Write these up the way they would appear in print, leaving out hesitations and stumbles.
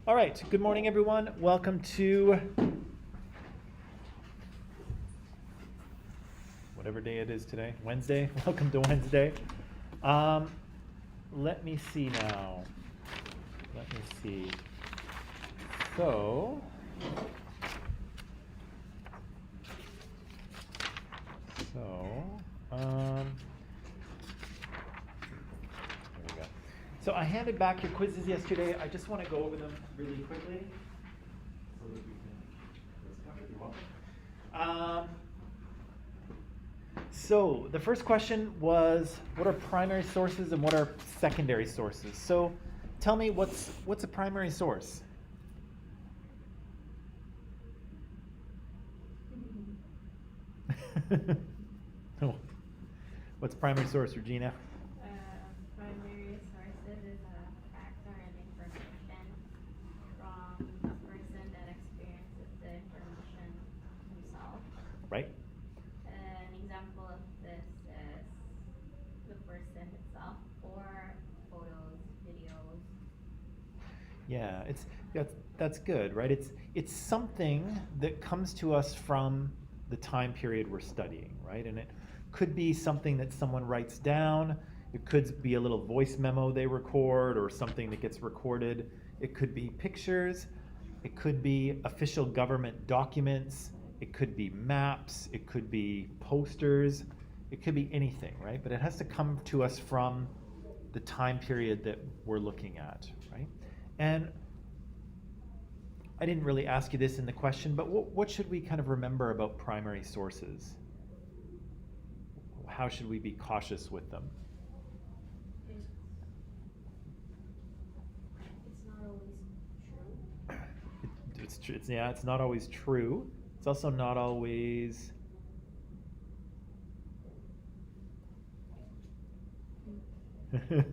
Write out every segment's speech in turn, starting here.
All right, good morning, everyone. Welcome to whatever day it is today, Wednesday. Welcome to Wednesday. Let me see now. Let me see. So, there we go. So I handed back your quizzes yesterday. I just want to go over them really quickly so that we can discover. You're welcome. So the first question was, what are primary sources and what are secondary sources? So tell me, what's a primary source? Oh. What's primary source, Regina? Primary sources is a factor and information from a person that experiences the information himself. Right. An example of this is the person itself or photos, videos. Yeah, that's good, right? It's something that comes to us from the time period we're studying, right? And it could be something that someone writes down. It could be a little voice memo they record or something that gets recorded. It could be pictures. It could be official government documents. It could be maps. It could be posters. It could be anything, right? But it has to come to us from the time period that we're looking at, right? And I didn't really ask you this in the question, but what should we kind of remember about primary sources? How should we be cautious with them? It's not always true. It's true. It's not always true. It's also not always. It's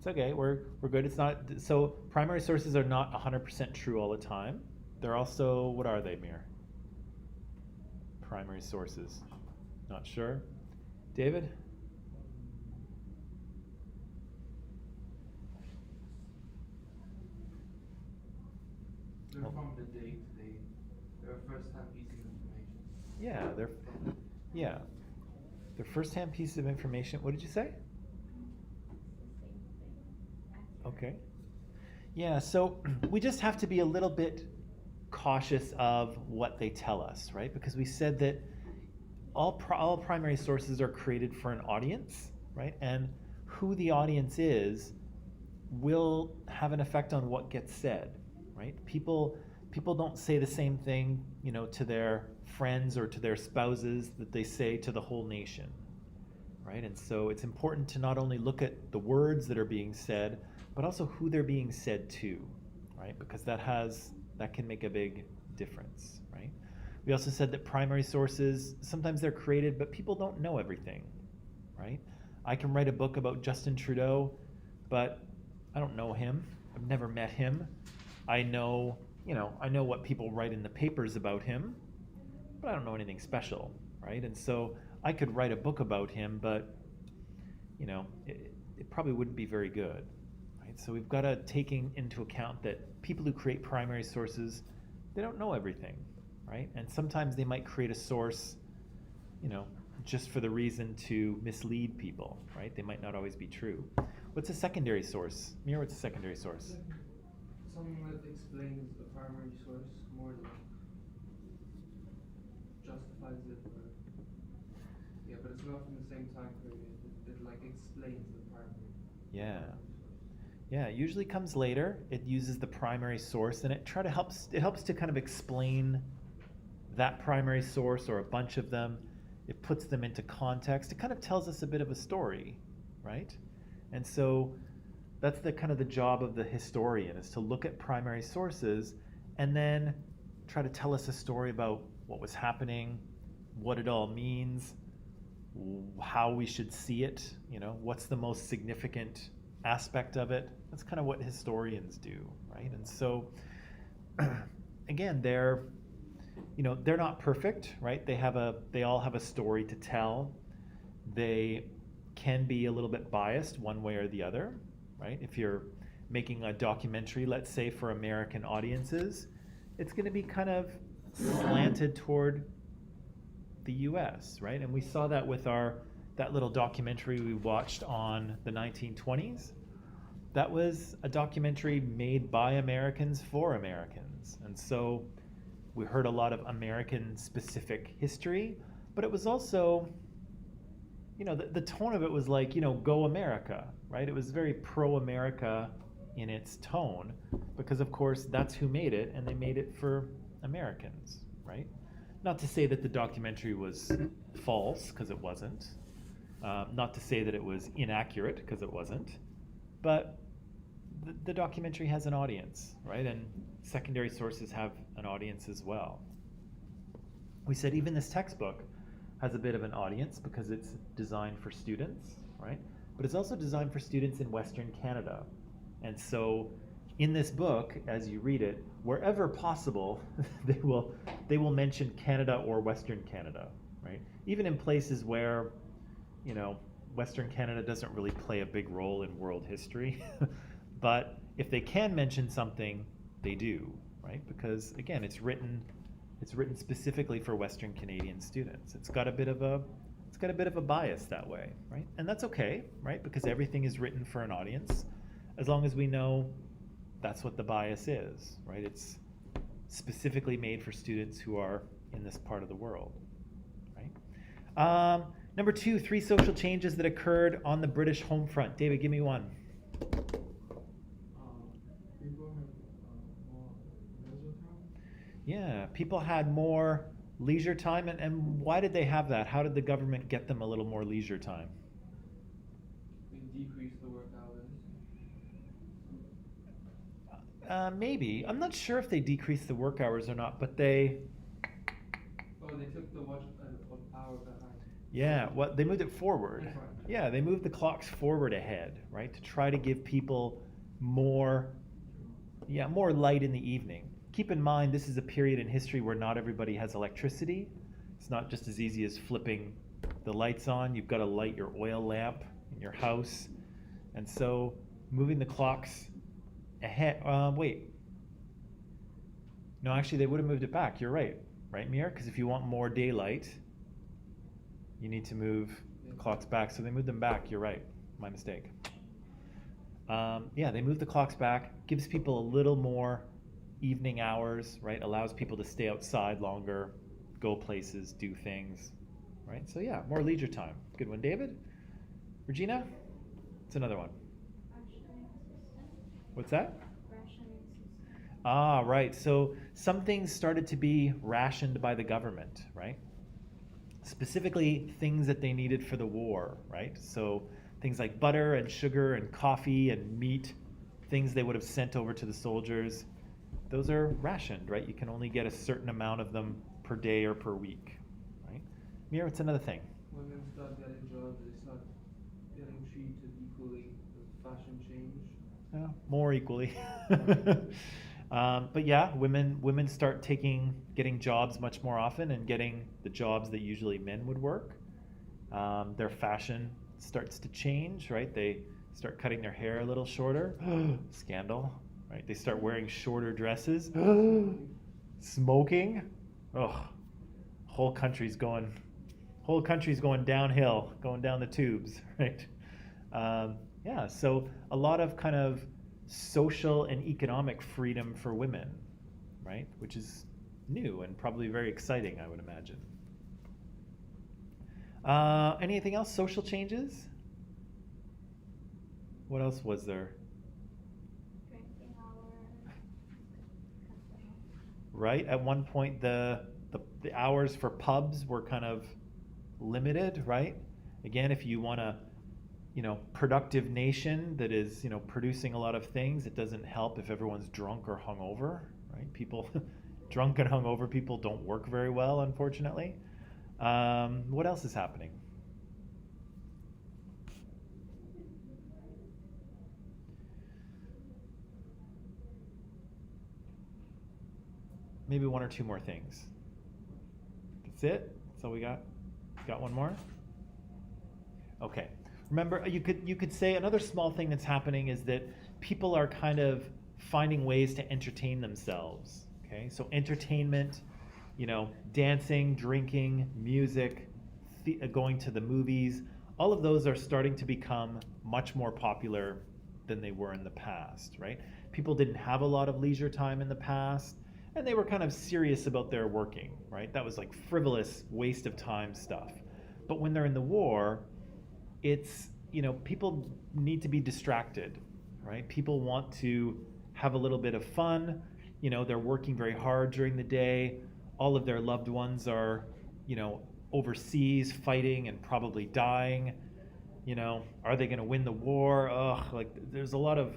okay. We're good. It's not. So primary sources are not 100% true all the time. They're also, what are they, Mir? Primary sources. Not sure. David? They're from the day to day. They're a first-hand piece of information. Yeah, they're first-hand pieces of information. What did you say? Okay. Yeah, so we just have to be a little bit cautious of what they tell us, right? Because we said that all primary sources are created for an audience, right? And who the audience is will have an effect on what gets said, right? People don't say the same thing, to their friends or to their spouses that they say to the whole nation, right? And so it's important to not only look at the words that are being said, but also who they're being said to, right? Because that can make a big difference, right? We also said that primary sources, sometimes they're created, but people don't know everything, right? I can write a book about Justin Trudeau, but I don't know him. I've never met him. I know what people write in the papers about him, but I don't know anything special, right? And so I could write a book about him, but it probably wouldn't be very good, right? So we've got to take into account that people who create primary sources, they don't know everything, right? And sometimes they might create a source, just for the reason to mislead people, right? They might not always be true. What's a secondary source? Mir, what's a secondary source? Something that explains the primary source more than justifies it, but it's not from the same time period. It like explains the primary. Yeah, it usually comes later. It uses the primary source, and it helps to kind of explain that primary source or a bunch of them. It puts them into context. It kind of tells us a bit of a story, right? And so that's the kind of the job of the historian, is to look at primary sources and then try to tell us a story about what was happening, what it all means, how we should see it, what's the most significant aspect of it. That's kind of what historians do, right? And so again, they're not perfect, right? They all have a story to tell. They can be a little bit biased one way or the other, right? If you're making a documentary, let's say, for American audiences, it's going to be kind of slanted toward the US, right? And we saw that with that little documentary we watched on the 1920s. That was a documentary made by Americans for Americans. And so we heard a lot of American specific history, but it was also, the tone of it was like, go America, right? It was very pro-America in its tone, because of course that's who made it, and they made it for Americans, right? Not to say that the documentary was false, because it wasn't. Not to say that it was inaccurate, because it wasn't. But the documentary has an audience, right? And secondary sources have an audience as well. We said even this textbook has a bit of an audience because it's designed for students, right? But it's also designed for students in Western Canada. And so in this book, as you read it, wherever possible, they will mention Canada or Western Canada, right? Even in places where, Western Canada doesn't really play a big role in world history. But if they can mention something, they do, right? Because again, it's written specifically for Western Canadian students. It's got a bit of a bias that way, right? And that's okay, right? Because everything is written for an audience, as long as we know that's what the bias is, right? It's specifically made for students who are in this part of the world, right? Number 2, 3 social changes that occurred on the British home front. David, give me one. People have more leisure time. Yeah, people had more leisure time, and why did they have that? How did the government get them a little more leisure time? They decrease the work hours. Maybe. I'm not sure if they decreased the work hours or not, but they... Oh, they took the watch hour behind. Yeah, they moved it forward. That's right. Yeah, they moved the clocks forward ahead, right? To try to give people more light in the evening. Keep in mind, this is a period in history where not everybody has electricity. It's not just as easy as flipping the lights on. You've got to light your oil lamp in your house. And so moving the clocks ahead, wait. No, actually they would have moved it back. You're right, Mir? Because if you want more daylight, you need to move the clocks back. So they moved them back. You're right. My mistake. They moved the clocks back. Gives people a little more evening hours, right? Allows people to stay outside longer, go places, do things, right? So yeah, more leisure time. Good one, David. Regina? It's another one. Rationing system. What's that? Rationing system. Ah, right. So some things started to be rationed by the government, right? Specifically things that they needed for the war, right? So things like butter and sugar and coffee and meat, things they would have sent over to the soldiers, those are rationed, right? You can only get a certain amount of them per day or per week, right? Mir, what's another thing? Women start getting jobs, they start getting treated equally with fashion change. Yeah, more equally. But yeah, women start getting jobs much more often and getting the jobs that usually men would work. Their fashion starts to change, right? They start cutting their hair a little shorter. Scandal, right? They start wearing shorter dresses. Smoking. Ugh. Whole country's going downhill, going down the tubes, right? So a lot of kind of social and economic freedom for women, right? Which is new and probably very exciting, I would imagine. Anything else? Social changes? What else was there? Drinking hour. Right? At one point, the hours for pubs were kind of limited, right? Again, if you want a productive nation that is, producing a lot of things, it doesn't help if everyone's drunk or hungover, right? People, drunk and hungover people don't work very well, unfortunately. What else is happening? Maybe one or two more things. That's it? That's all we got? Got one more? Okay. Remember, you could say another small thing that's happening is that people are kind of finding ways to entertain themselves. Okay, so entertainment, dancing, drinking, music, going to the movies, all of those are starting to become much more popular than they were in the past, right? People didn't have a lot of leisure time in the past, and they were kind of serious about their working, right? That was like frivolous, waste of time stuff. But when they're in the war, it's, people need to be distracted, right? People want to have a little bit of fun. They're working very hard during the day. All of their loved ones are, overseas fighting and probably dying. Are they going to win the war? Ugh, like there's a lot of,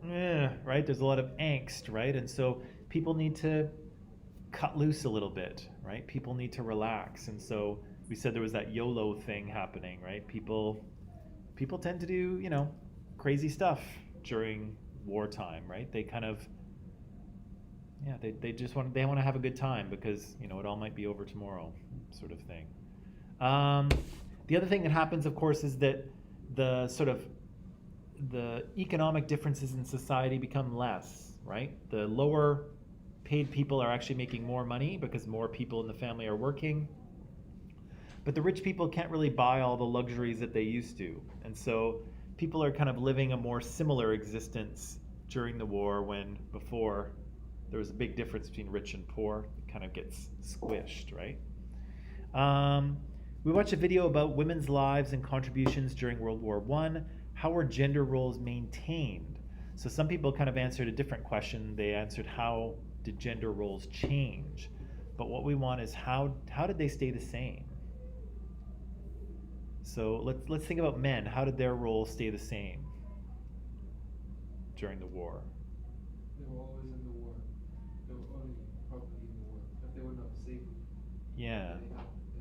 right? There's a lot of angst, right? And so people need to cut loose a little bit, right? People need to relax. And so we said there was that YOLO thing happening, right? People tend to do, crazy stuff during wartime, right? They kind of, they just want to have a good time because, it all might be over tomorrow, sort of thing. The other thing that happens, of course, is that the economic differences in society become less, right? The lower paid people are actually making more money because more people in the family are working. But the rich people can't really buy all the luxuries that they used to. And so people are kind of living a more similar existence during the war when before there was a big difference between rich and poor. It kind of gets squished, right? We watched a video about women's lives and contributions during World War I. How were gender roles maintained? So some people kind of answered a different question. They answered, how did gender roles change? But what we want is how did they stay the same? So let's think about men. How did their roles stay the same during the war? They were always in the war. They were only probably in the war. If they were not safe, Yeah. they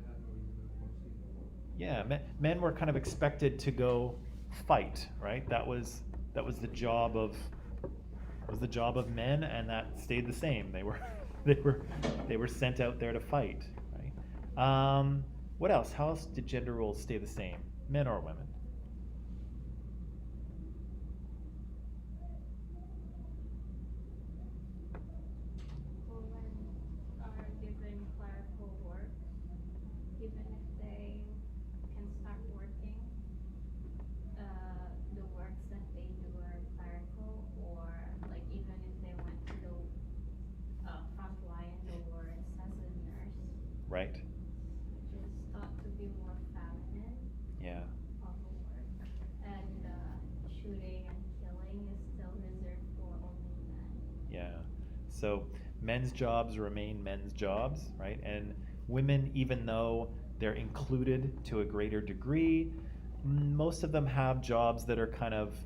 had no reason to mostly in the war. Yeah, men were kind of expected to go fight, right? That was the job of men, and that stayed the same. They were sent out there to fight, right? What else? How else did gender roles stay the same, men or women? Women are given clerical work, even if they can start working. The works that they do are clerical, or like even if they went to the front line in the war as a nurse, Right. which is thought to be more feminine Yeah. of a work. And shooting and killing is still reserved for only men. Yeah. So men's jobs remain men's jobs, right? And women, even though they're included to a greater degree, most of them have jobs that are kind of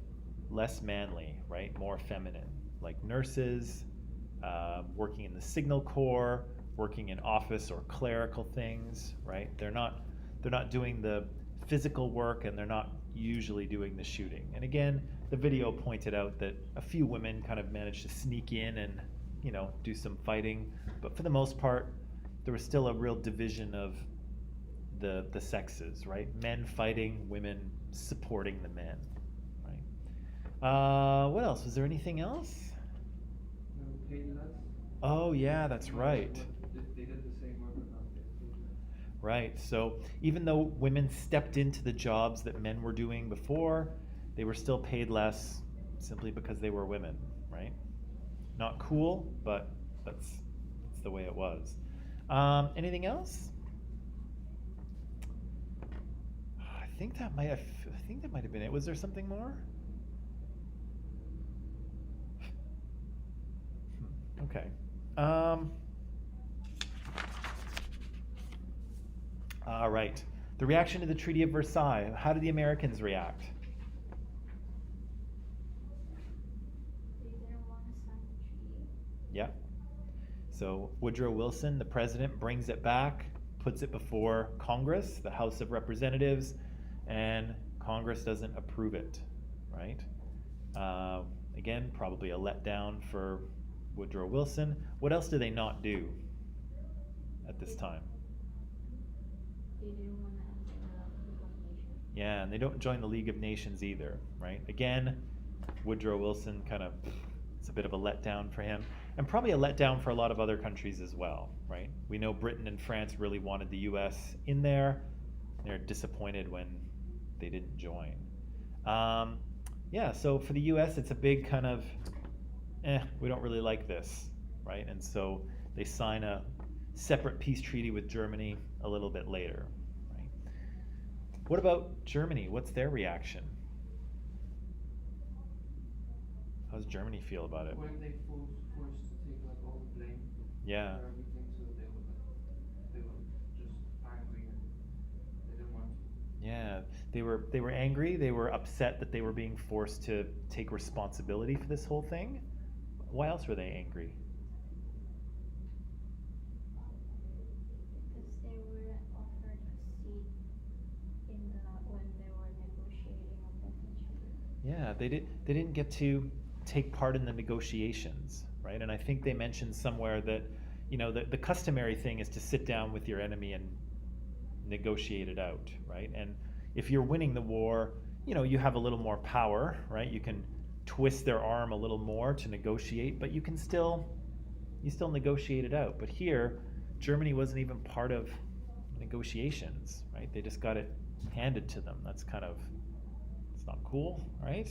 less manly, right? More feminine, like nurses, working in the signal corps, working in office or clerical things, right? They're not doing the physical work, and they're not usually doing the shooting. And again, the video pointed out that a few women kind of managed to sneak in and, do some fighting, but for the most part, there was still a real division of the sexes, right? Men fighting, women supporting the men, right? What else? Was there anything else? They were paid less. Oh yeah, that's right. They did the same work, but not paid less. Right. So even though women stepped into the jobs that men were doing before, they were still paid less simply because they were women, right? Not cool, but that's the way it was. Anything else? I think that might have been it. Was there something more? Okay. All right. The reaction to the Treaty of Versailles. How did the Americans react? They didn't want to sign the treaty. Yeah. So Woodrow Wilson, the president, brings it back, puts it before Congress, the House of Representatives, and Congress doesn't approve it, right? Again, probably a letdown for Woodrow Wilson. What else do they not do at this time? They didn't want to enter the League of Nations. Yeah, and they don't join the League of Nations either, right? Again, Woodrow Wilson kind of, it's a bit of a letdown for him, and probably a letdown for a lot of other countries as well, right? We know Britain and France really wanted the US in there. They're disappointed when they didn't join. Yeah, so for the US, it's a big kind of, we don't really like this, right? And so they sign a separate peace treaty with Germany a little bit later, right? What about Germany? What's their reaction? How does Germany feel about it? Weren't they forced to take like all the blame Yeah. for everything, so they were just angry and they didn't want to. Yeah, they were angry. They were upset that they were being forced to take responsibility for this whole thing. Why else were they angry? Because they were offered a seat in the when they were negotiating about the treaty. Yeah, they didn't get to take part in the negotiations, right? And I think they mentioned somewhere that, the customary thing is to sit down with your enemy and negotiate it out, right? And if you're winning the war, you have a little more power, right? You can twist their arm a little more to negotiate, but you still negotiate it out. But here, Germany wasn't even part of negotiations, right? They just got it handed to them. It's not cool, right?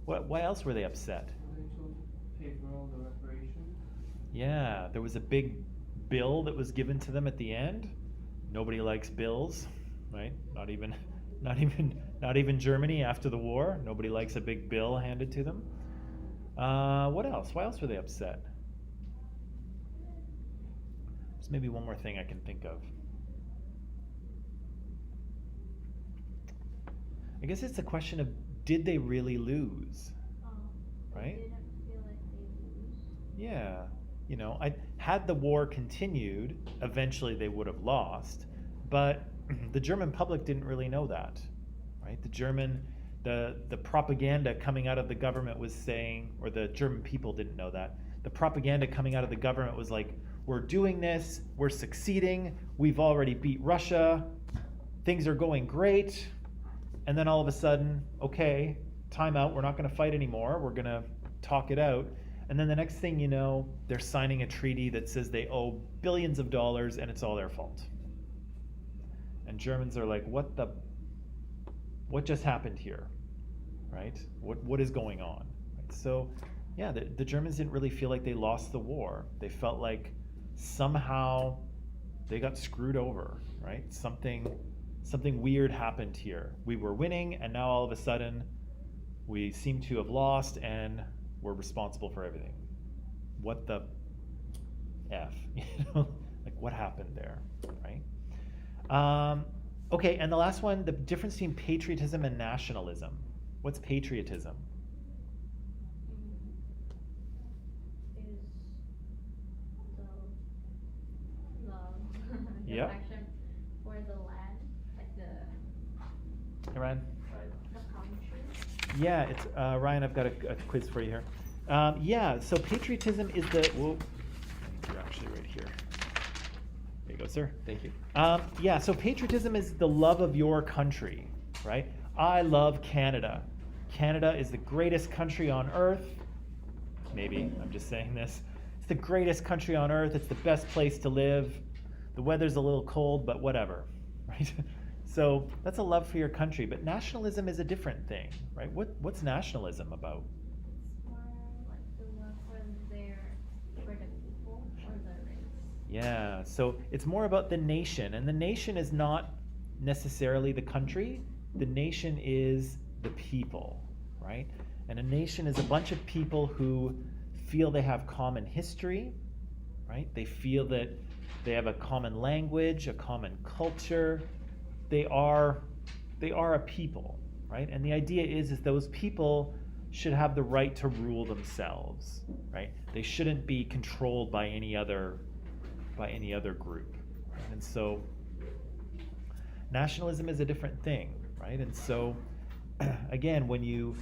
Why else were they upset? Were they told to pay for all the reparations? Yeah, there was a big bill that was given to them at the end. Nobody likes bills, right? Not even Germany after the war. Nobody likes a big bill handed to them. What else? Why else were they upset? There's maybe one more thing I can think of. I guess it's a question of, did they really lose? They Right? didn't feel like they lose. Yeah. Had the war continued, eventually they would have lost. But the German public didn't really know that, right? The propaganda coming out of the government was saying, or the German people didn't know that. The propaganda coming out of the government was like, we're doing this, we're succeeding, we've already beat Russia, things are going great. And then all of a sudden, okay, time out, we're not going to fight anymore, we're going to talk it out. And then the next thing you know, they're signing a treaty that says they owe billions of dollars and it's all their fault. And Germans are like, what just happened here, right? What is going on? Right? So, yeah, the Germans didn't really feel like they lost the war. They felt like somehow they got screwed over, right? Something weird happened here. We were winning, and now all of a sudden, we seem to have lost, and we're responsible for everything. What the F? Like what happened there, right? Okay, and the last one, the difference between patriotism and nationalism. What's patriotism? Is the love, the Yep. affection for the land, like the Ryan? country. Yeah, it's Ryan. I've got a quiz for you here. Yeah, so patriotism is the. Whoa, you're actually right here. There you go, sir. Thank you. Yeah, so patriotism is the love of your country, right? I love Canada. Canada is the greatest country on earth. Maybe, I'm just saying this. It's the greatest country on earth. It's the best place to live. The weather's a little cold, but whatever, right? So that's a love for your country. But nationalism is a different thing, right? What's nationalism about? It's more like the love for the people or the race. Yeah, so it's more about the nation. And the nation is not necessarily the country. The nation is the people, right? And a nation is a bunch of people who feel they have common history, right? They feel that they have a common language, a common culture. They are a people, right? And the idea is those people should have the right to rule themselves, right? They shouldn't be controlled by any other group. Right? And so nationalism is a different thing, right? And so again, when you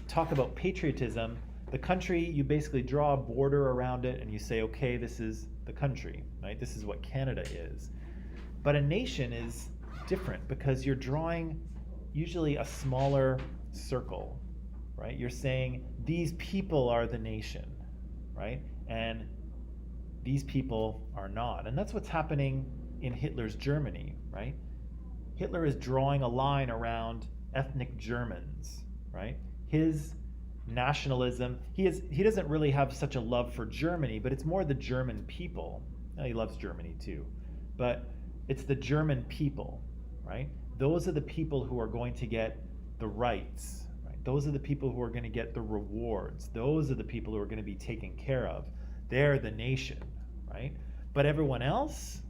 talk about patriotism, the country, you basically draw a border around it and you say, okay, this is the country, right? This is what Canada is. But a nation is different because you're drawing usually a smaller circle, right? You're saying these people are the nation, right? And these people are not. And that's what's happening in Hitler's Germany, right? Hitler is drawing a line around ethnic Germans, right? His nationalism, he doesn't really have such a love for Germany, but it's more the German people. He loves Germany too, but it's the German people, right? Those are the people who are going to get the rights, right? Those are the people who are going to get the rewards. Those are the people who are going to be taken care of. They're the nation, right? But everyone else,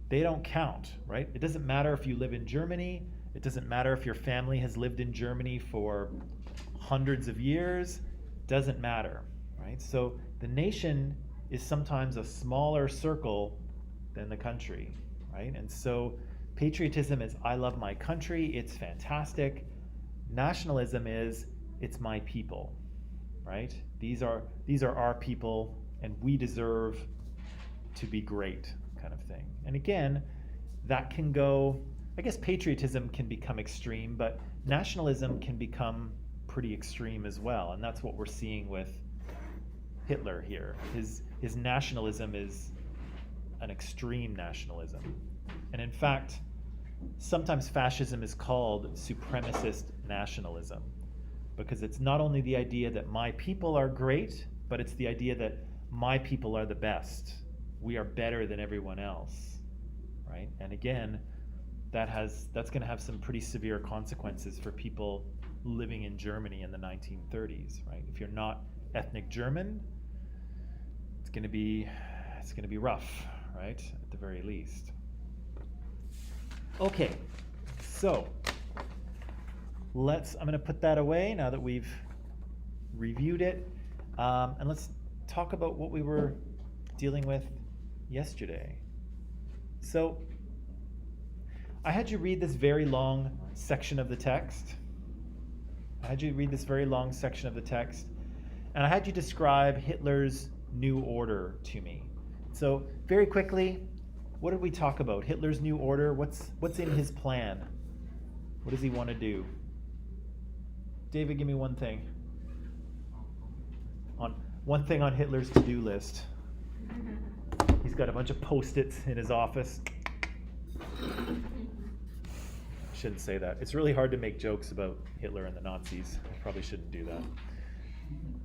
they don't count, right? It doesn't matter if you live in Germany. It doesn't matter if your family has lived in Germany for hundreds of years. Doesn't matter, right? So the nation is sometimes a smaller circle than the country, right? And so patriotism is I love my country, it's fantastic. Nationalism is it's my people, right? These are our people and we deserve to be great, kind of thing. And again, that can go, I guess patriotism can become extreme, but nationalism can become pretty extreme as well. And that's what we're seeing with Hitler here. His nationalism is an extreme nationalism. And in fact, sometimes fascism is called supremacist nationalism because it's not only the idea that my people are great, but it's the idea that my people are the best. We are better than everyone else, right? And again, that's going to have some pretty severe consequences for people living in Germany in the 1930s, right? If you're not ethnic German, it's going to be rough, right? At the very least. Okay, so I'm going to put that away now that we've reviewed it, and let's talk about what we were dealing with yesterday. So I had you read this very long section of the text. And I had you describe Hitler's new order to me. So very quickly, what did we talk about? Hitler's new order, what's in his plan? What does he want to do? David, give me one thing. One thing on Hitler's to-do list. He's got a bunch of Post-its in his office. Shouldn't say that. It's really hard to make jokes about Hitler and the Nazis. I probably shouldn't do that.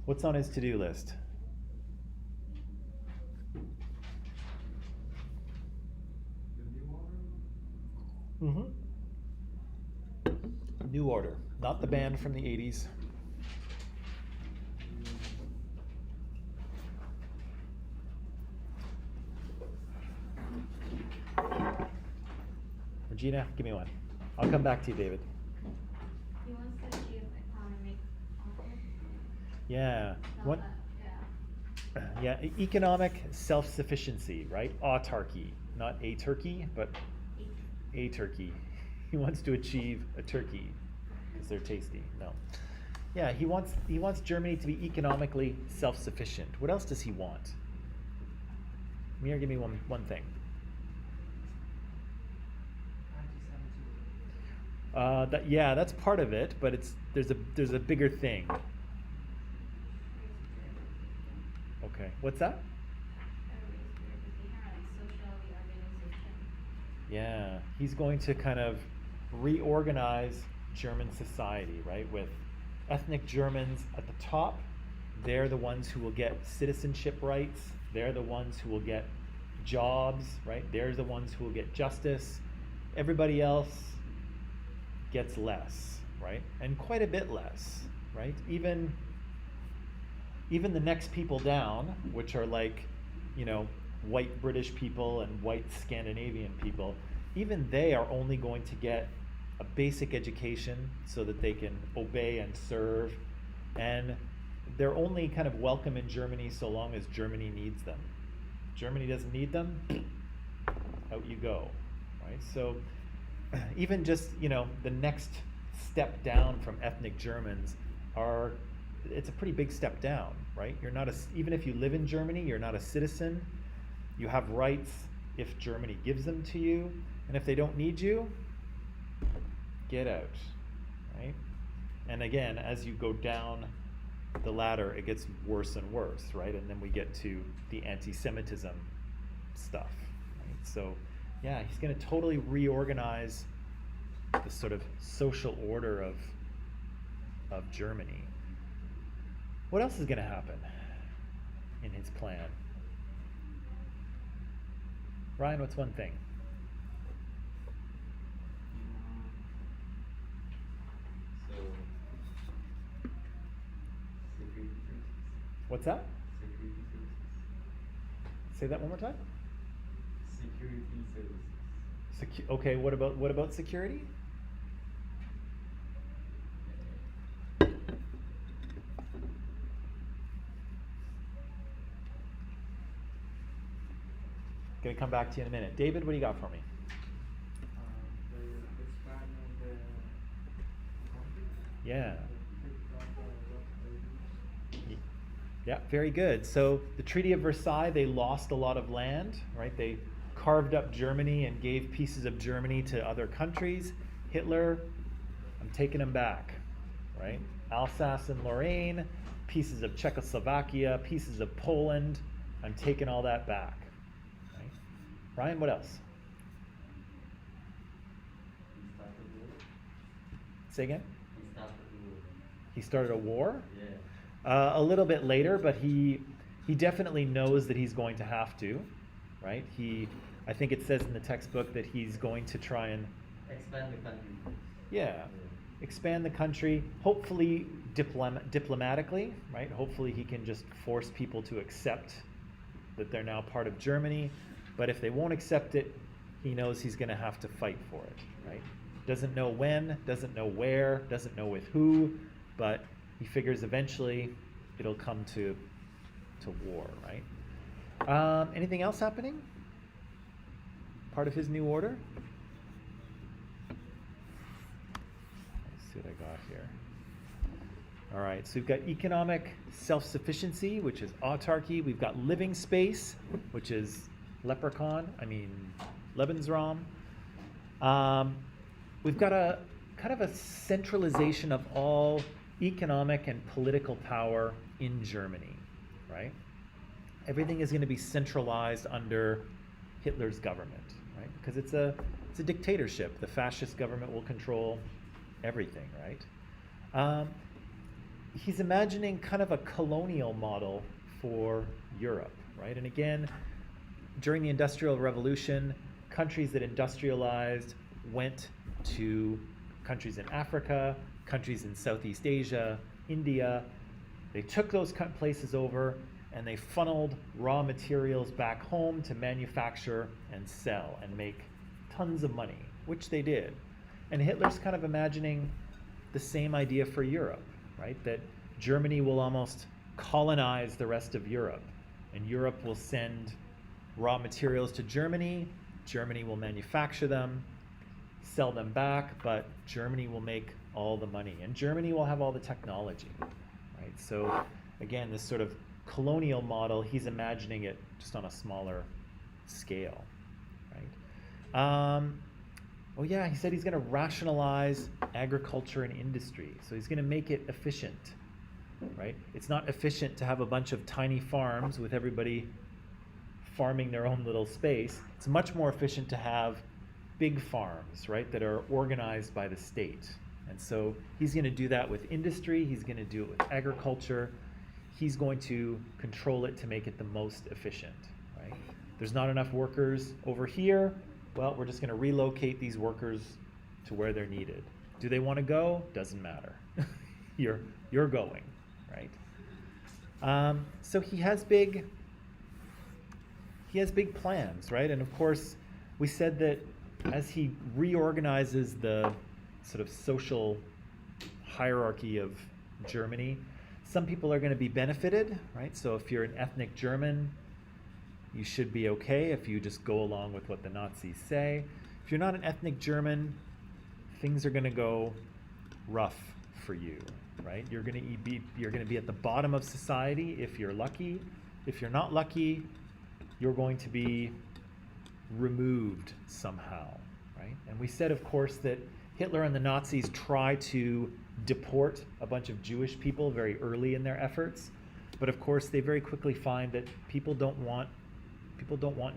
What's on his to-do list? New Order, not the band from the 80s. Regina, give me one. I'll come back to you, David. He wants to achieve economic output. Yeah. Not What? that, Yeah, economic self-sufficiency, right? Autarky, not a turkey, but a turkey. He wants to achieve a turkey because they're tasty. No. Yeah, he wants Germany to be economically self-sufficient. What else does he want? Mir, give me one thing. That's part of it, but there's a bigger thing. Okay, what's that? Yeah, he's going to kind of reorganize German society, right? With ethnic Germans at the top, they're the ones who will get citizenship rights. They're the ones who will get jobs, right? They're the ones who will get justice. Everybody else gets less, right? And quite a bit less, right? Even the next people down, which are like, white British people and white Scandinavian people, even they are only going to get a basic education so that they can obey and serve. And they're only kind of welcome in Germany so long as Germany needs them. Germany doesn't need them, out you go, right? So even just, the next step down from ethnic Germans it's a pretty big step down, right? Even if you live in Germany, you're not a citizen. You have rights if Germany gives them to you, and if they don't need you, get out, right? And again, as you go down the ladder, it gets worse and worse, right? And then we get to the anti-Semitism stuff, right? So, yeah, he's going to totally reorganize the sort of social order of Germany. What else is going to happen in his plan? Ryan, what's one thing? So, security services. What's that? Security services. Say that one more time. Security services. Okay, what about security? Gonna come back to you in a minute. David, what do you got for me? They expanded the country. Yeah. They picked up rough areas. Yeah, very good. So the Treaty of Versailles, they lost a lot of land, right? They carved up Germany and gave pieces of Germany to other countries. Hitler, I'm taking them back, right? Alsace and Lorraine, pieces of Czechoslovakia, pieces of Poland, I'm taking all that back, right? Ryan, what else? He started the war. Say again? He started the war. He started a war? Yeah. A little bit later, but he definitely knows that he's going to have to, right? I think it says in the textbook that he's going to try and Expand the country. yeah, expand the country, hopefully diplomatically, right? Hopefully he can just force people to accept that they're now part of Germany, but if they won't accept it, he knows he's going to have to fight for it, right? Doesn't know when, doesn't know where, doesn't know with who, but he figures eventually it'll come to war, right? Anything else happening? Part of his new order? Let's see what I got here. All right, so we've got economic self-sufficiency, which is autarky. We've got living space, which is Lebensraum. We've got a kind of a centralization of all economic and political power in Germany, right? Everything is going to be centralized under Hitler's government, right? Because it's a dictatorship. The fascist government will control everything, right? He's imagining kind of a colonial model for Europe, right? And again, during the Industrial Revolution, countries that industrialized went to countries in Africa, countries in Southeast Asia, India. They took those places over and they funneled raw materials back home to manufacture and sell and make tons of money, which they did. And Hitler's kind of imagining the same idea for Europe, right? That Germany will almost colonize the rest of Europe, and Europe will send raw materials to Germany. Germany will manufacture them, sell them back, but Germany will make all the money, and Germany will have all the technology, right? So again, this sort of colonial model, he's imagining it just on a smaller scale, right? Oh yeah, he said he's going to rationalize agriculture and industry, so he's going to make it efficient, right? It's not efficient to have a bunch of tiny farms with everybody farming their own little space. It's much more efficient to have big farms, right, that are organized by the state. And so he's going to do that with industry, he's going to do it with agriculture, he's going to control it to make it the most efficient, right? There's not enough workers over here, well, we're just going to relocate these workers to where they're needed. Do they want to go? Doesn't matter. You're going, right? So he has big plans, right? And of course, we said that as he reorganizes the sort of social hierarchy of Germany, some people are going to be benefited, right? So if you're an ethnic German, you should be okay if you just go along with what the Nazis say. If you're not an ethnic German, things are going to go rough for you, right? You're going to be at the bottom of society if you're lucky. If you're not lucky, you're going to be removed somehow, right? And we said, of course, that Hitler and the Nazis try to deport a bunch of Jewish people very early in their efforts, but of course they very quickly find that people don't want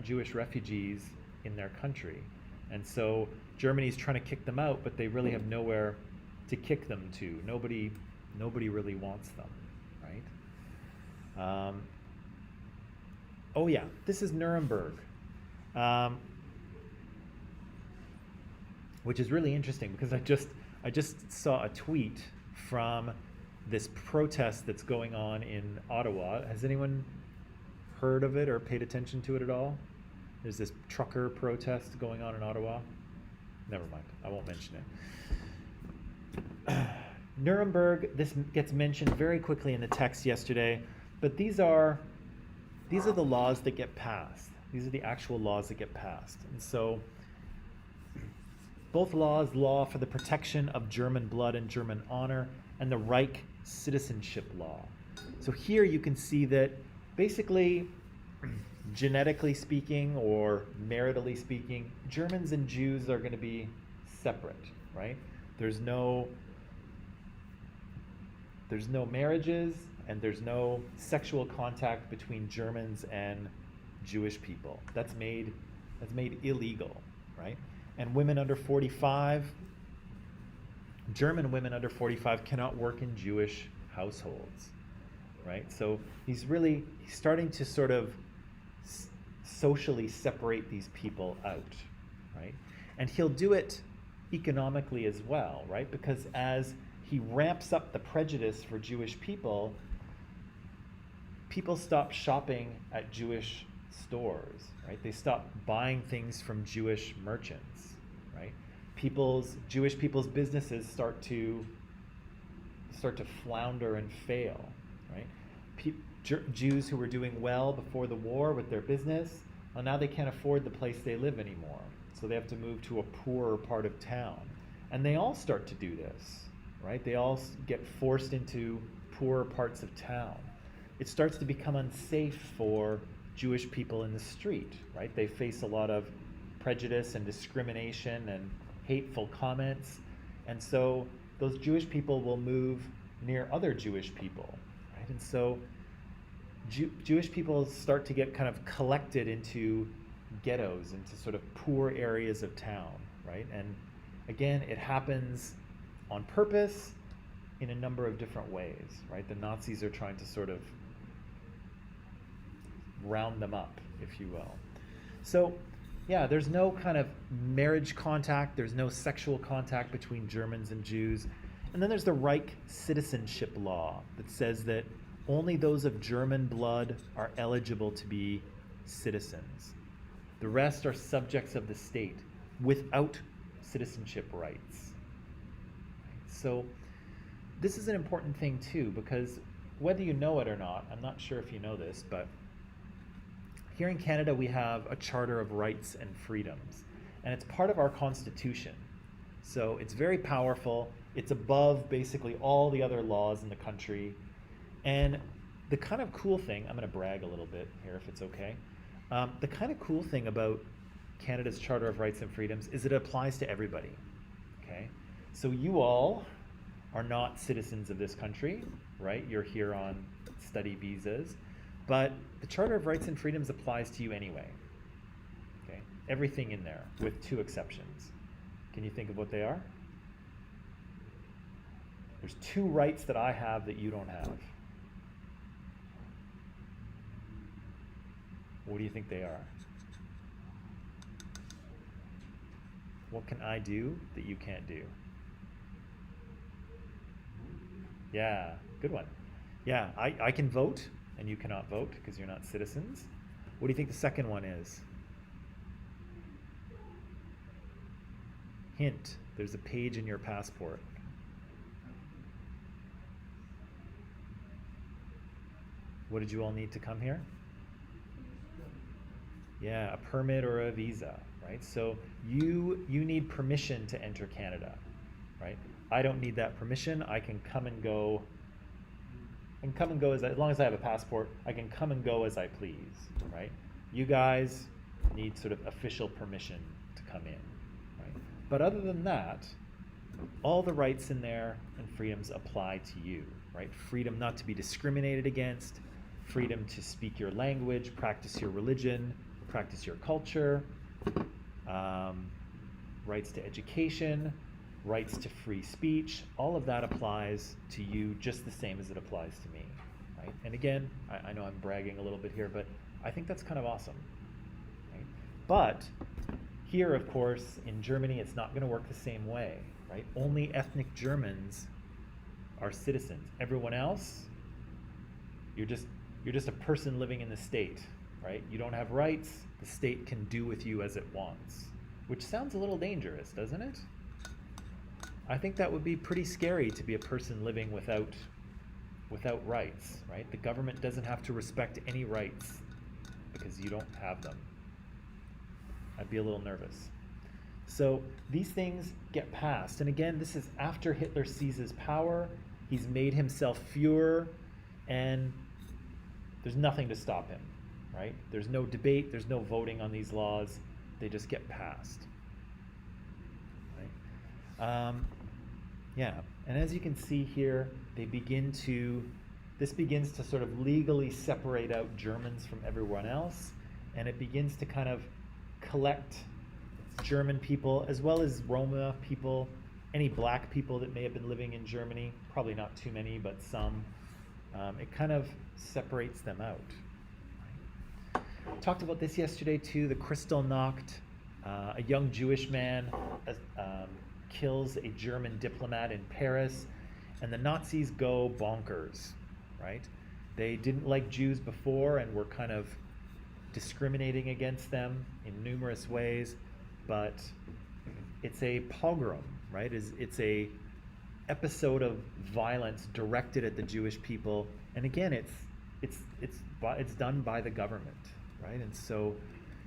Jewish refugees in their country. And so Germany's trying to kick them out, but they really have nowhere to kick them to. Nobody really wants them, right? Oh yeah, this is Nuremberg, which is really interesting because I just saw a tweet from this protest that's going on in Ottawa. Has anyone heard of it or paid attention to it at all? There's this trucker protest going on in Ottawa. Never mind, I won't mention it. Nuremberg, this gets mentioned very quickly in the text yesterday, but these are the laws that get passed. These are the actual laws that get passed. And so both laws, law for the protection of German blood and German honor, and the Reich Citizenship Law. So here you can see that basically, genetically speaking or maritally speaking, Germans and Jews are going to be separate, right? There's no marriages and there's no sexual contact between Germans and Jewish people. That's made illegal, right? And women under 45, German women under 45 cannot work in Jewish households, right? So he's starting to sort of socially separate these people out, right? And he'll do it economically as well, right? Because as he ramps up the prejudice for Jewish people, people stop shopping at Jewish stores, right? They stop buying things from Jewish merchants, right? Jewish people's businesses start to flounder and fail, right? Jews who were doing well before the war with their business, well, now they can't afford the place they live anymore, so they have to move to a poorer part of town. And they all start to do this, right? They all get forced into poorer parts of town. It starts to become unsafe for Jewish people in the street, right? They face a lot of prejudice and discrimination and hateful comments. And so those Jewish people will move near other Jewish people, right? And so Jewish people start to get kind of collected into ghettos, into sort of poor areas of town, right? And again, it happens on purpose in a number of different ways, right? The Nazis are trying to sort of round them up, if you will. So, yeah, there's no kind of marriage contact, there's no sexual contact between Germans and Jews. And then there's the Reich Citizenship Law that says that only those of German blood are eligible to be citizens. The rest are subjects of the state without citizenship rights. So this is an important thing too, because whether you know it or not, I'm not sure if you know this, but here in Canada we have a Charter of Rights and Freedoms, and it's part of our Constitution. So it's very powerful. It's above basically all the other laws in the country. And the kind of cool thing, I'm going to brag a little bit here if it's okay. The kind of cool thing about Canada's Charter of Rights and Freedoms is it applies to everybody, okay? So you all are not citizens of this country, right? You're here on study visas, but the Charter of Rights and Freedoms applies to you anyway, okay? Everything in there, with two exceptions. Can you think of what they are? There's two rights that I have that you don't have. What do you think they are? What can I do that you can't do? Yeah, good one. Yeah, I can vote and you cannot vote because you're not citizens. What do you think the second one is? Hint, there's a page in your passport. What did you all need to come here? Yeah, a permit or a visa, right? So you need permission to enter Canada, right? I don't need that permission. I can come and go. As long as I have a passport, I can come and go as I please, right? You guys need sort of official permission to come in, right? But other than that, all the rights in there and freedoms apply to you, right? Freedom not to be discriminated against, freedom to speak your language, practice your religion, practice your culture, rights to education, rights to free speech. All of that applies to you just the same as it applies to me, right? And again, I know I'm bragging a little bit here, but I think that's kind of awesome, right? But here, of course, in Germany, it's not going to work the same way, right? Only ethnic Germans are citizens. Everyone else, you're just a person living in the state, right? You don't have rights. The state can do with you as it wants, which sounds a little dangerous, doesn't it? I think that would be pretty scary to be a person living without rights, right? The government doesn't have to respect any rights because you don't have them. I'd be a little nervous. So these things get passed. And again, this is after Hitler seizes power. He's made himself Führer, and there's nothing to stop him, right? There's no debate, there's no voting on these laws. They just get passed. Right? Yeah, and as you can see here, this begins to sort of legally separate out Germans from everyone else, and it begins to kind of collect German people as well as Roma people, any black people that may have been living in Germany, probably not too many, but some. It kind of separates them out. Talked about this yesterday too, the Kristallnacht. A young Jewish man kills a German diplomat in Paris, and the Nazis go bonkers, right? They didn't like Jews before and were kind of discriminating against them in numerous ways, but it's a pogrom, right? It's a episode of violence directed at the Jewish people, and again, it's done by the government, right? And so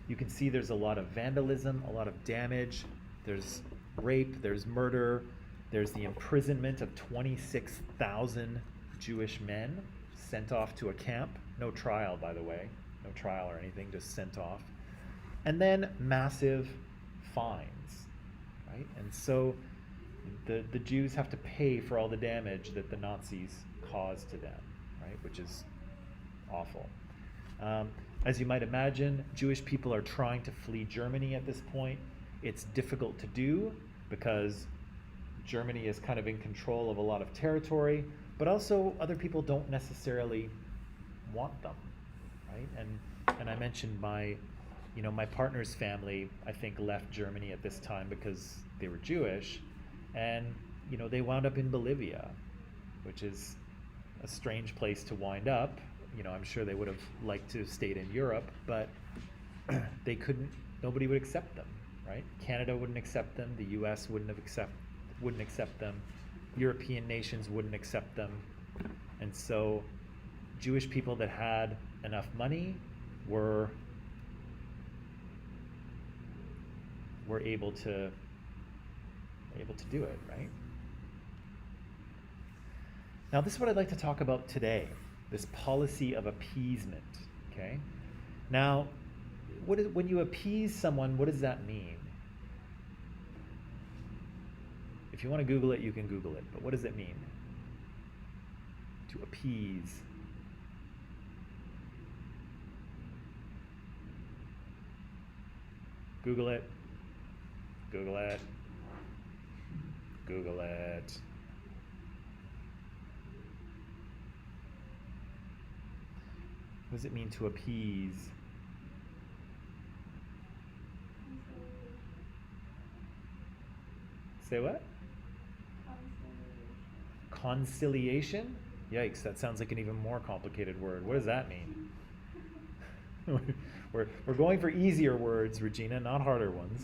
you can see there's a lot of vandalism, a lot of damage. There's rape, there's murder, there's the imprisonment of 26,000 Jewish men sent off to a camp. No trial, by the way. No trial or anything, just sent off. And then massive fines, right? And so the Jews have to pay for all the damage that the Nazis caused to them, right? Which is awful. As you might imagine, Jewish people are trying to flee Germany at this point. It's difficult to do because Germany is kind of in control of a lot of territory, but also other people don't necessarily want them, right? And I mentioned my partner's family, I think, left Germany at this time because they were Jewish, and they wound up in Bolivia, which is a strange place to wind up. I'm sure they would have liked to have stayed in Europe, but they couldn't. Nobody would accept them, right? Canada wouldn't accept them. The U.S. wouldn't accept them. European nations wouldn't accept them, and so Jewish people that had enough money were able to do it, right? Now, this is what I'd like to talk about today, this policy of appeasement, okay? Now, when you appease someone, what does that mean? If you want to Google it, you can Google it, but what does it mean? To appease. Google it. Google it. Google it. What does it mean to appease? Say what? Conciliation? Yikes, that sounds like an even more complicated word. What does that mean? We're going for easier words, Regina, not harder ones.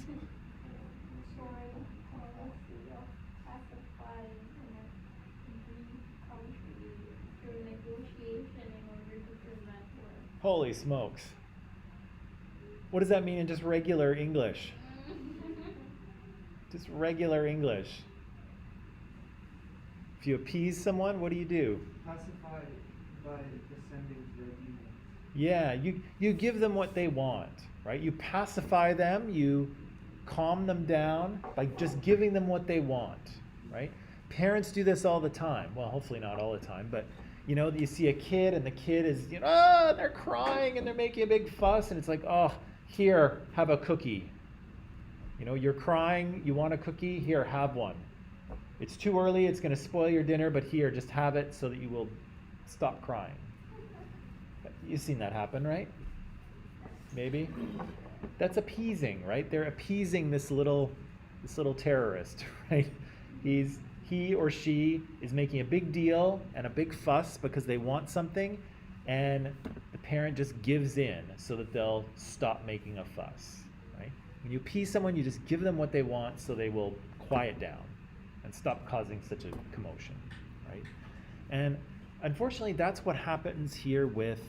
Foreign policy of pacifying an agreed country through negotiation in order to prevent war. Holy smokes. What does that mean in just regular English? Just regular English. If you appease someone, what do? Pacify by descending to their demons. Yeah, you give them what they want, right? You pacify them, you calm them down by just giving them what they want. right? Parents do this all the time. Well, hopefully not all the time, but you know, you see a kid and the kid is, you know, they're crying and they're making a big fuss, and it's like, oh, here, have a cookie. You know, you're crying, you want a cookie, here, have one. It's too early, it's going to spoil your dinner, but here, just have it so that you will stop crying. You've seen that happen, right? Maybe. That's appeasing, right? They're appeasing this little terrorist, right? He or she is making a big deal and a big fuss because they want something, and the parent just gives in so that they'll stop making a fuss, right? When you appease someone, you just give them what they want so they will quiet down and stop causing such a commotion, right? And unfortunately, that's what happens here with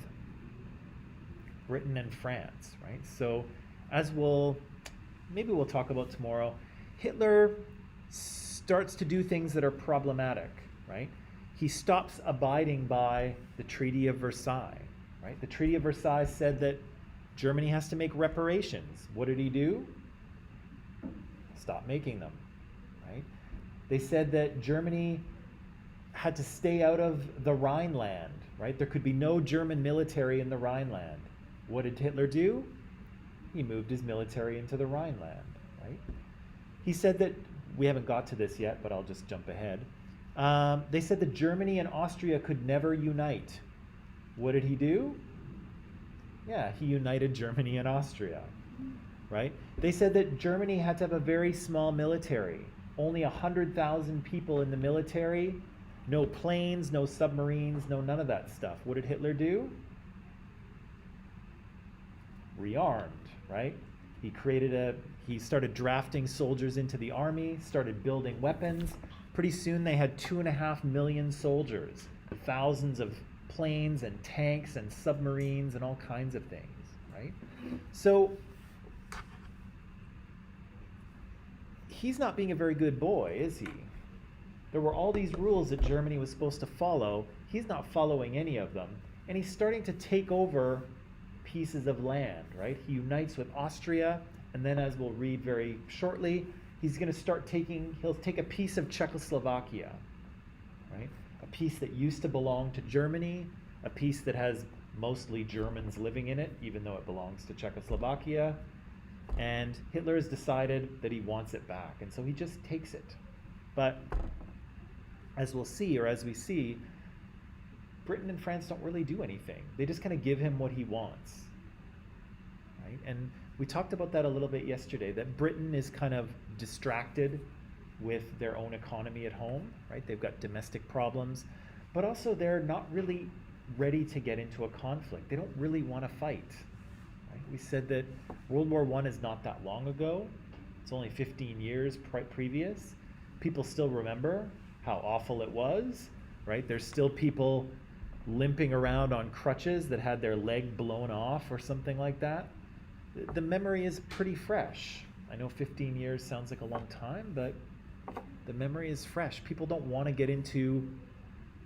Britain and France, right? So as maybe we'll talk about tomorrow, Hitler starts to do things that are problematic, right? He stops abiding by the Treaty of Versailles, right? The Treaty of Versailles said that Germany has to make reparations. What did he do? Stop making them, right? They said that Germany had to stay out of the Rhineland, right? There could be no German military in the Rhineland. What did Hitler do? He moved his military into the Rhineland, right? He said that, we haven't got to this yet, but I'll just jump ahead. They said that Germany and Austria could never unite. What did he do? Yeah, he united Germany and Austria, right? They said that Germany had to have a very small military, only 100,000 people in the military, no planes, no submarines, no none of that stuff. What did Hitler do? Rearmed, right? He started drafting soldiers into the army, started building weapons. Pretty soon they had 2.5 million soldiers, thousands of planes and tanks and submarines and all kinds of things, right? So he's not being a very good boy, is he? There were all these rules that Germany was supposed to follow. He's not following any of them. And he's starting to take over pieces of land, right? He unites with Austria, and then, as we'll read very shortly, he'll take a piece of Czechoslovakia, right? A piece that used to belong to Germany, a piece that has mostly Germans living in it, even though it belongs to Czechoslovakia. And Hitler has decided that he wants it back, and so he just takes it. But as we see, Britain and France don't really do anything. They just kind of give him what he wants, right? And we talked about that a little bit yesterday, that Britain is kind of distracted with their own economy at home, right? They've got domestic problems, but also they're not really ready to get into a conflict. They don't really want to fight, right? We said that World War I is not that long ago. It's only 15 years previous. People still remember how awful it was, right? There's still people limping around on crutches that had their leg blown off or something like that. The memory is pretty fresh. I know 15 years sounds like a long time, but the memory is fresh. People don't want to get into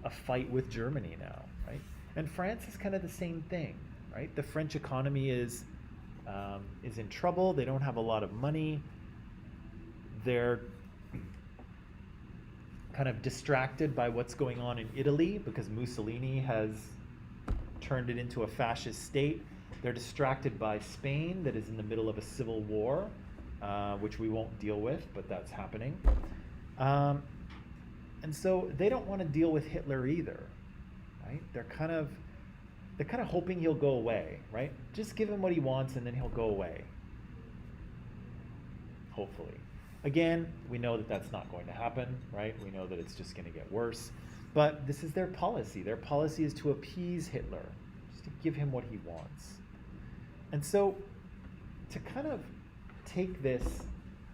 a fight with Germany now, right? And France is kind of the same thing, right? The French economy is in trouble. They don't have a lot of money. They're kind of distracted by what's going on in Italy because Mussolini has turned it into a fascist state. They're distracted by Spain, that is in the middle of a civil war, which we won't deal with, but that's happening. And so they don't want to deal with Hitler either, right? They're kind of hoping he'll go away, right? Just give him what he wants and then he'll go away. Hopefully. Again, we know that that's not going to happen, right? We know that it's just going to get worse. But this is their policy. Their policy is to appease Hitler, just to give him what he wants. And so to kind of take this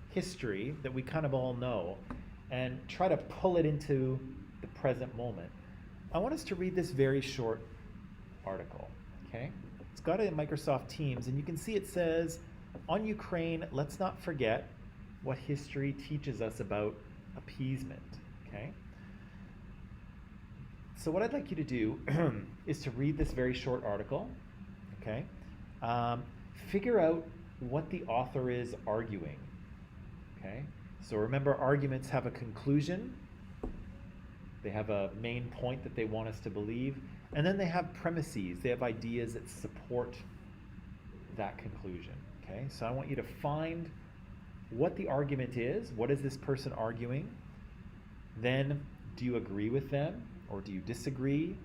history that we kind of all know and try to pull it into the present moment, I want us to read this very short article, okay? It's got it in Microsoft Teams, and you can see it says, on Ukraine, let's not forget what history teaches us about appeasement, okay? So what I'd like you to do is to read this very short article, okay? Figure out what the author is arguing, okay? So remember, arguments have a conclusion. They have a main point that they want us to believe. And then they have premises. They have ideas that support that conclusion. Okay? So I want you to find what the argument is. What is this person arguing? Then, do you agree with them or do you disagree?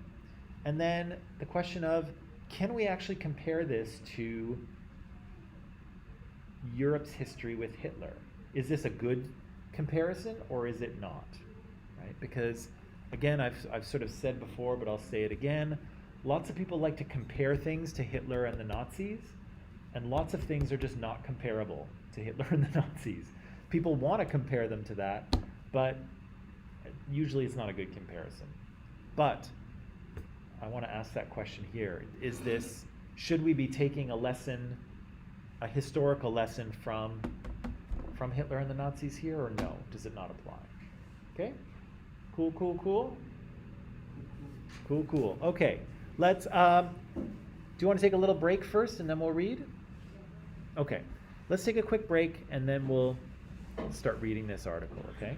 And then the question of, can we actually compare this to Europe's history with Hitler? Is this a good comparison or is it not? Right? Because again, I've sort of said before, but I'll say it again. Lots of people like to compare things to Hitler and the Nazis, and lots of things are just not comparable to Hitler and the Nazis. People want to compare them to that, but usually it's not a good comparison. But I want to ask that question here. Should we be taking a lesson, a historical lesson from Hitler and the Nazis here, or no? Does it not apply? Okay? Cool, cool, cool? Cool, cool. Okay, let's, do you want to take a little break first and then we'll read? Okay, let's take a quick break and then we'll start reading this article, okay?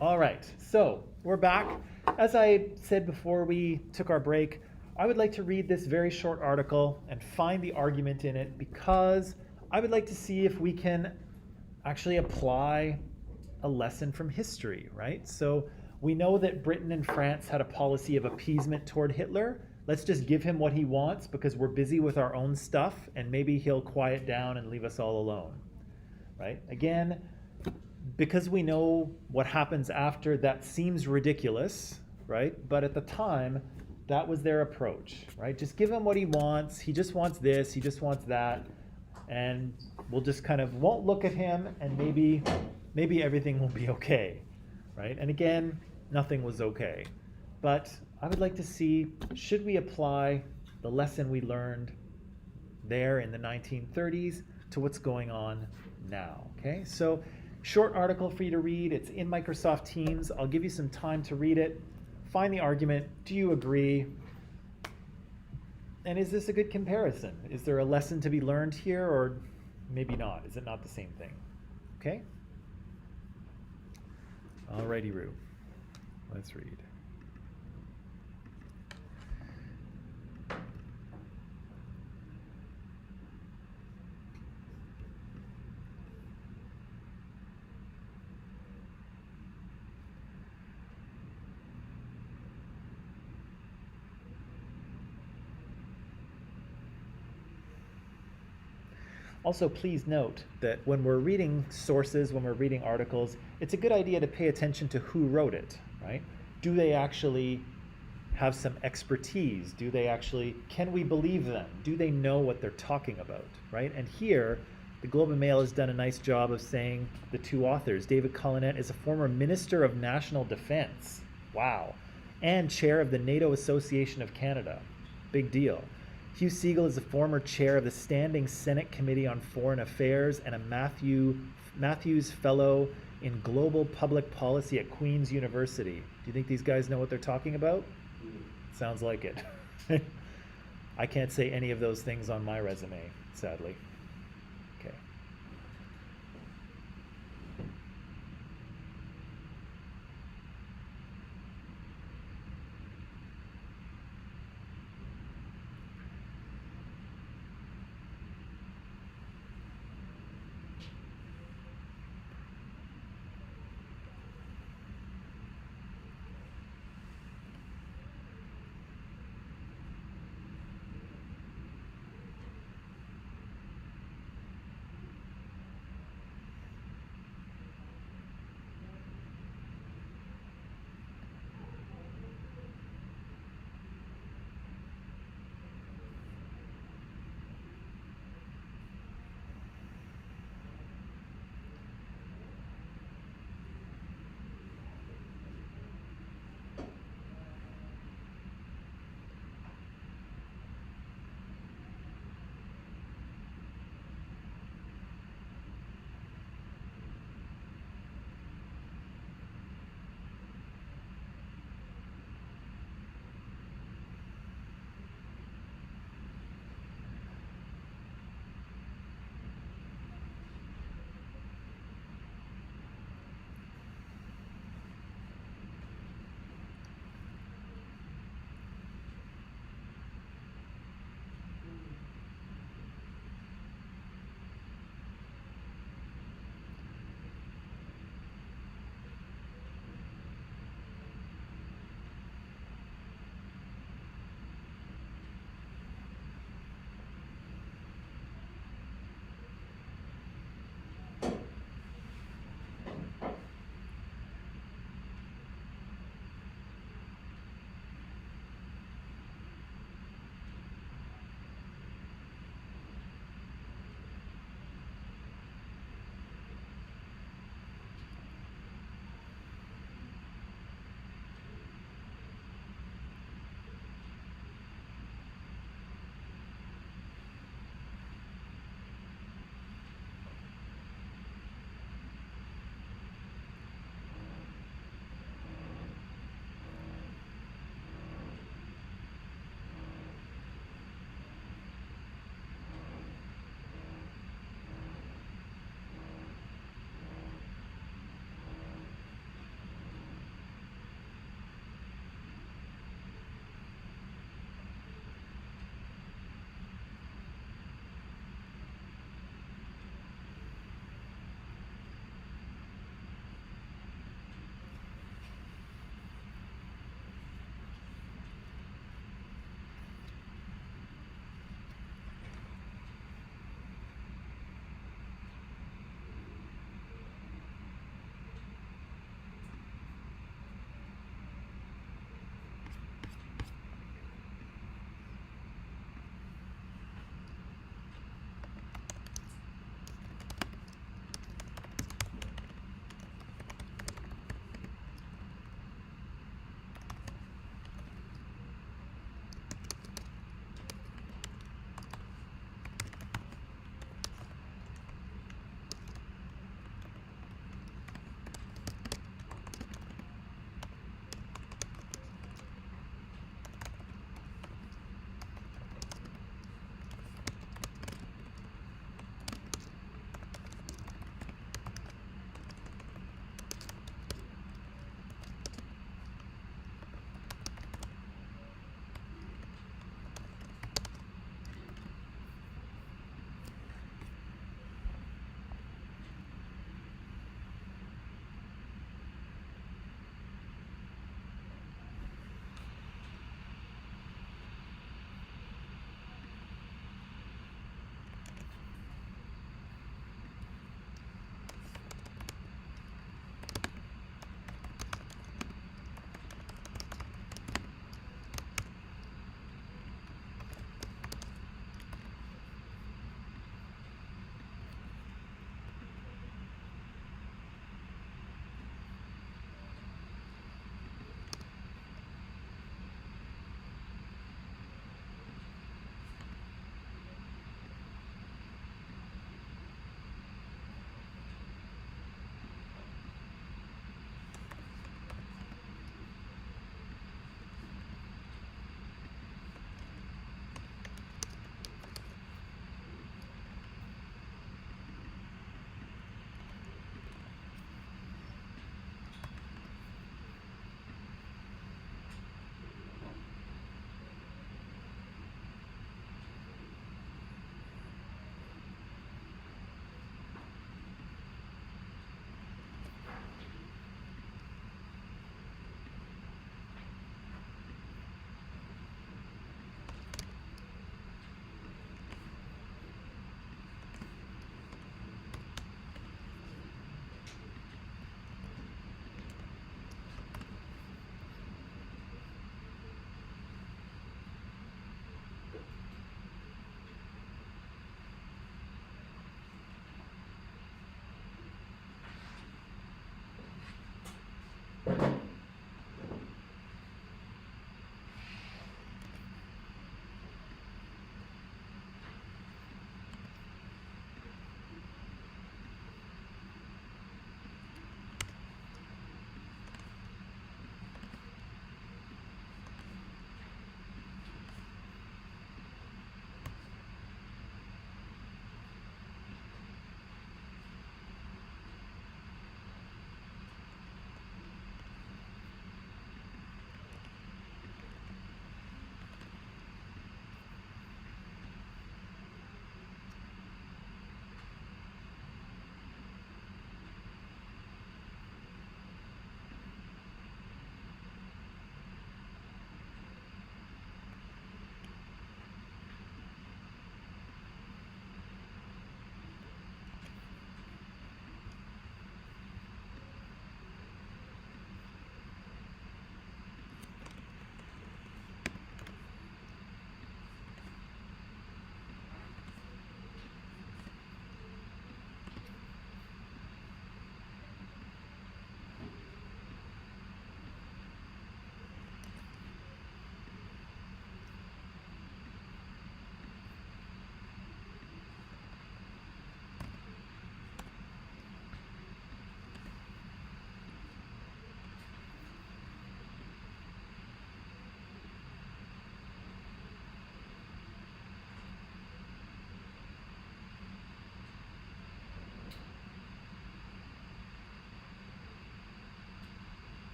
All right, so we're back. As I said before we took our break, I would like to read this very short article and find the argument in it because I would like to see if we can actually apply a lesson from history, right? So we know that Britain and France had a policy of appeasement toward Hitler. Let's just give him what he wants because we're busy with our own stuff and maybe he'll quiet down and leave us all alone, right? Again, because we know what happens after, that seems ridiculous, right? But at the time, that was their approach, right? Just give him what he wants. He just wants this, he just wants that. And we'll just kind of won't look at him and maybe everything will be okay, right? And again, nothing was okay. But I would like to see, should we apply the lesson we learned there in the 1930s to what's going on now, okay? So short article for you to read. It's in Microsoft Teams. I'll give you some time to read it. Find the argument. Do you agree? And is this a good comparison? Is there a lesson to be learned here or maybe not? Is it not the same thing? Okay? Alrighty, Roo. Let's read. Also, please note that when we're reading sources, when we're reading articles, it's a good idea to pay attention to who wrote it, right? Do they actually have some expertise? Can we believe them? Do they know what they're talking about, right? And here, the Globe and Mail has done a nice job of saying the two authors. David Cullinet is a former Minister of National Defense, wow, and chair of the NATO Association of Canada, big deal. Hugh Siegel is a former chair of the Standing Senate Committee on Foreign Affairs and a Matthews Fellow in Global Public Policy at Queen's University. Do you think these guys know what they're talking about? Sounds like it. I can't say any of those things on my resume, sadly. Okay.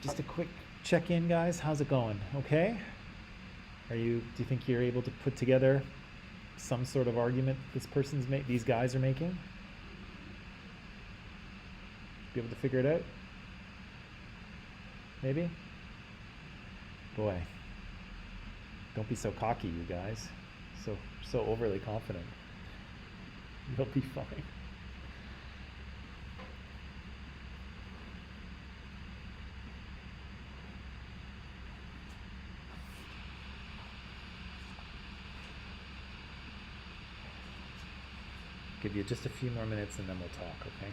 just a quick check-in, guys. How's it going? Okay? Do you think you're able to put together some sort of argument these guys are making? Be able to figure it out? Maybe? Boy. Don't be so cocky, you guys. So overly confident. You'll be fine. Give you just a few more minutes and then we'll talk, okay?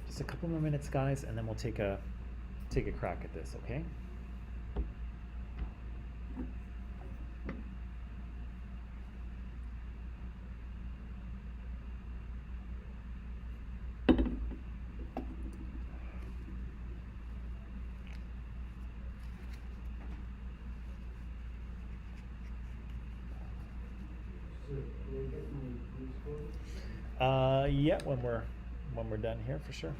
Just a couple more minutes, guys, and then we'll take a crack at this, okay? Yeah, when we're done here, for sure.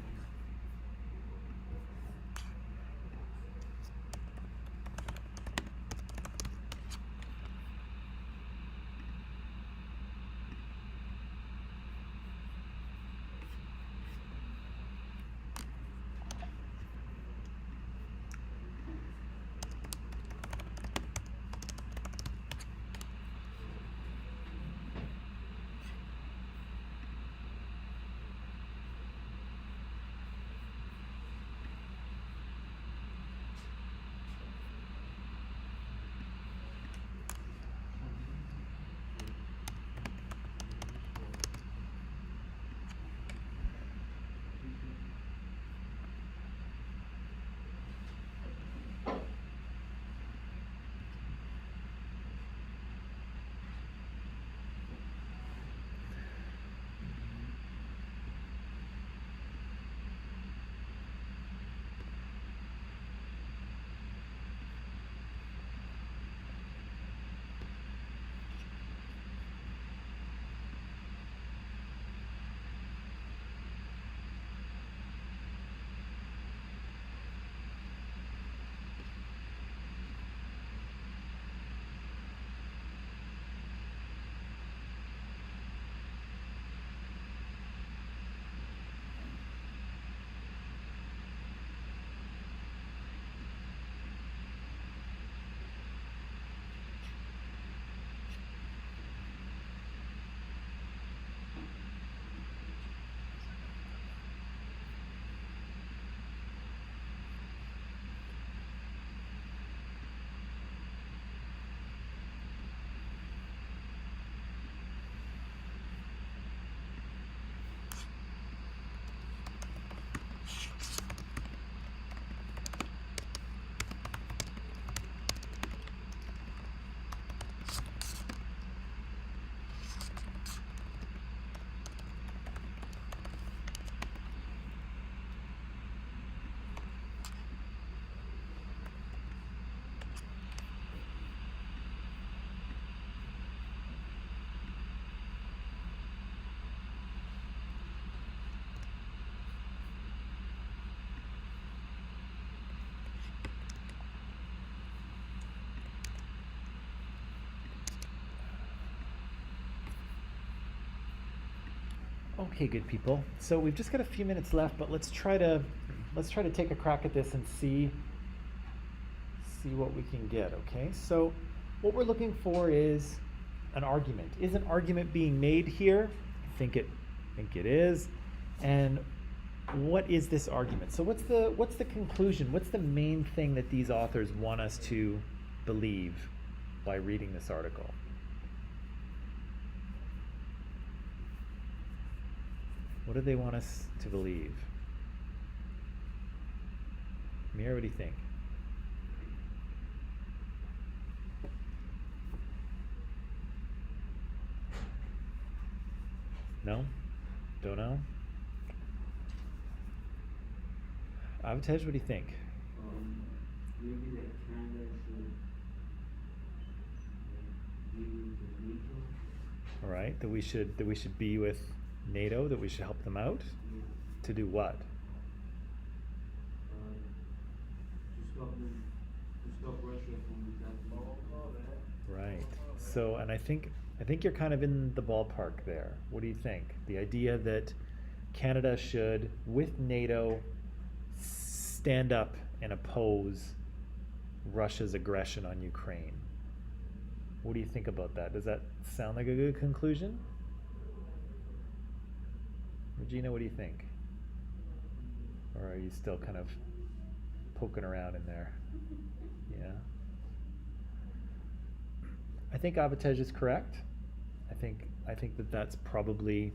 Okay, good people. So we've just got a few minutes left, but let's try to take a crack at this and see what we can get. Okay. So what we're looking for is an argument. Is an argument being made here? I think it is. And what is this argument? So what's the conclusion? What's the main thing that these authors want us to believe by reading this article? What do they want us to believe? Mira, what do you think? No? Don't know? Avitej, what do you think? Maybe that Canada should be with the NATO. All right, that we should be with NATO, that we should help them out. To do what? To stop Russia from attacking. Right. So, and I think you're kind of in the ballpark there. What do you think? The idea that Canada should, with NATO, stand up and oppose Russia's aggression on Ukraine. What do you think about that? Does that sound like a good conclusion? Regina, what do you think? Or are you still kind of poking around in there? Yeah. I think Avitej is correct. I think that that's probably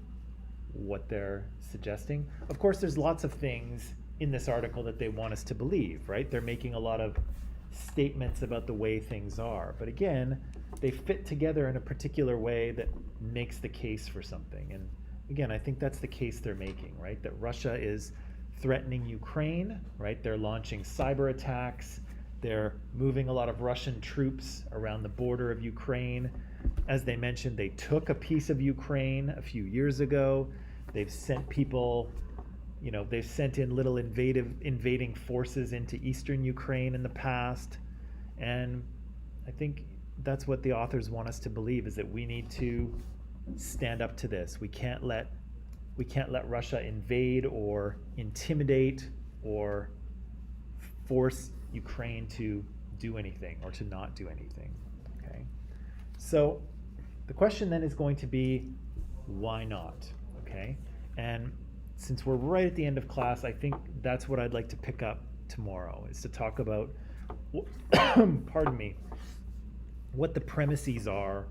what they're suggesting. Of course, there's lots of things in this article that they want us to believe, right? They're making a lot of statements about the way things are. But again, they fit together in a particular way that makes the case for something. And again, I think that's the case they're making, right? That Russia is threatening Ukraine, right? They're launching cyber attacks. They're moving a lot of Russian troops around the border of Ukraine. As they mentioned, they took a piece of Ukraine a few years ago. They've sent people, they've sent in little invading forces into eastern Ukraine in the past. And I think that's what the authors want us to believe, is that we need to stand up to this. We can't let Russia invade or intimidate or force Ukraine to do anything or to not do anything. Okay. So the question then is going to be, why not? Okay. And since we're right at the end of class, I think that's what I'd like to pick up tomorrow, is to talk about, pardon me, what the premises are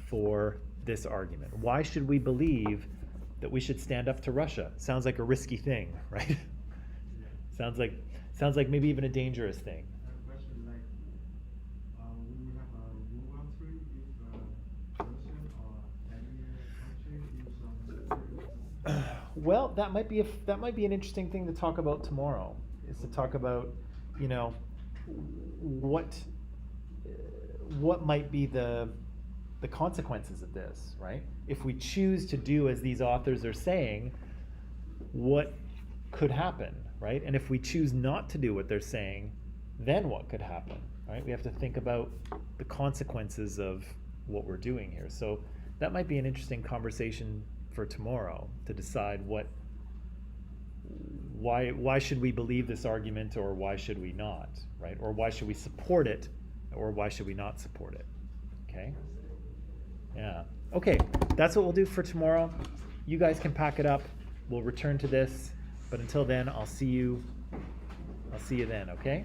for this argument. Why should we believe that we should stand up to Russia? Sounds like a risky thing, right? Yeah. Sounds like maybe even a dangerous thing. I have a question, like, we will have a war on three if Russia or any country use some. Well, that might be an interesting thing to talk about tomorrow. Is to talk about, what might be the consequences of this, right? If we choose to do as these authors are saying, what could happen, right? And if we choose not to do what they're saying, then what could happen, right? We have to think about the consequences of what we're doing here. So that might be an interesting conversation for tomorrow, to decide why should we believe this argument, or why should we not, right? Or why should we support it, or why should we not support it? Okay? Yeah. Okay, that's what we'll do for tomorrow. You guys can pack it up. We'll return to this, but until then, I'll see you then, okay?